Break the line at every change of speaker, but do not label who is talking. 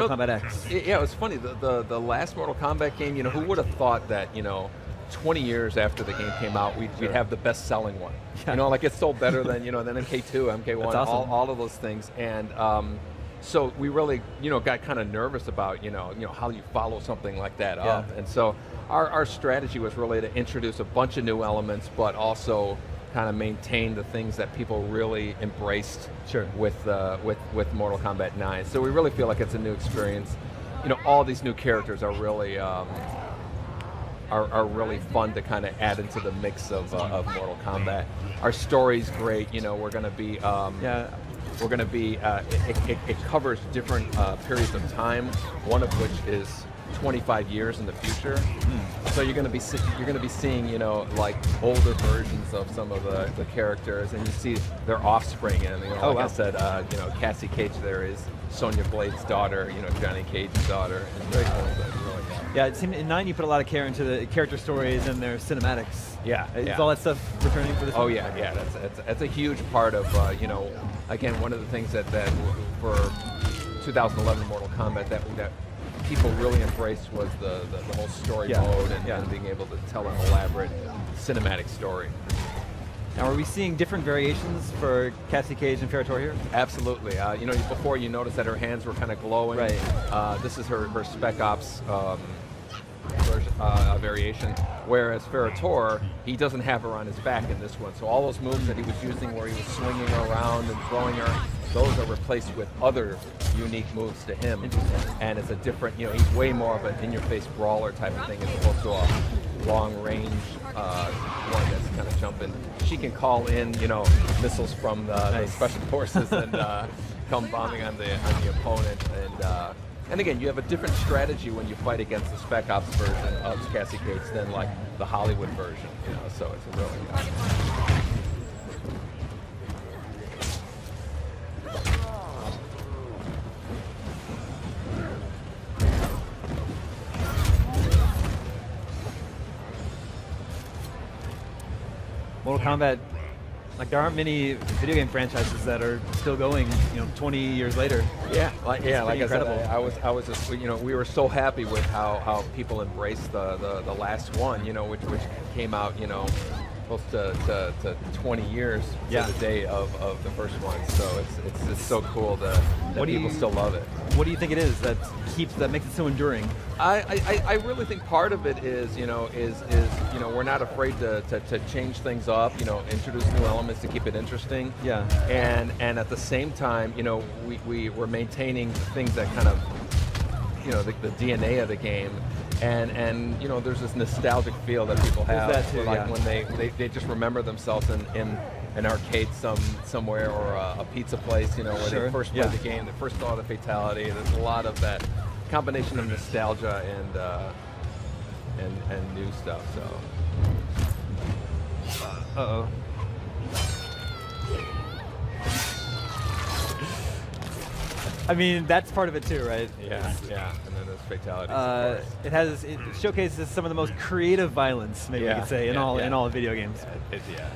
Mortal Kombat X.
Yeah, it was funny. The last Mortal Kombat game, who would have thought that, 20 years after the game came out, we'd have the best-selling one.
Yeah.
Like it sold better than, than MK2, MK1,
That's awesome.
all of those things. And so we really, got kind of nervous about, how you follow something like that up. And so our strategy was really to introduce a bunch of new elements, but also kind of maintain the things that people really embraced with Mortal Kombat 9. So we really feel like it's a new experience. All these new characters are really really fun to kind of add into the mix of Mortal Kombat. Our story's great. We're going to be we're going to be it covers different periods of time. One of which is 25 years in the future. So you're going to be seeing like older versions of some of the characters, and you see their offspring. And I said, Cassie Cage there is Sonya Blade's daughter, Johnny Cage's daughter. And very cool.
Yeah, it seemed in 9 you put a lot of care into the character stories and their cinematics. Is all that stuff returning for this one?
Yeah. That's a huge part of again, one of the things that for 2011 Mortal Kombat that people really embraced was the whole story mode and being able to tell an elaborate cinematic story.
Now, are we seeing different variations for Cassie Cage and Ferra here?
Absolutely. Before you noticed that her hands were kind of glowing.
Right.
This is her Spec Ops variation, whereas Torr, he doesn't have her on his back in this one. So all those moves that he was using where he was swinging around and throwing her, those are replaced with other unique moves to him. And it's a different, he's way more of an in-your-face brawler type of thing as opposed to a long-range one that's kind of jumping. She can call in, missiles from the special forces and come bombing on the opponent. And again, you have a different strategy when you fight against the Spec Ops version of Cassie Cage than like the Hollywood version. So it's a really
Mortal Kombat, like there aren't many video game franchises that are still going, 20 years later.
Like incredible. I said, I was just, we were so happy with how people embraced the last one, which came out, close to 20 years to the day of the first one. So it's just so cool that people still love it.
What do you think it is that makes it so enduring?
I really think part of it is we're not afraid to change things up, introduce new elements to keep it interesting.
Yeah.
And at the same time, we're maintaining things that kind of the DNA of the game. And there's this nostalgic feel that people have,
that too,
like when they just remember themselves in an arcade somewhere or a pizza place, where they first played the game, they first saw the fatality. There's a lot of that combination of nostalgia and new stuff. So.
I mean, that's part of it too, right?
Yeah. And then there's fatalities.
It showcases some of the most creative violence, maybe we could say, in all video games.
Yeah.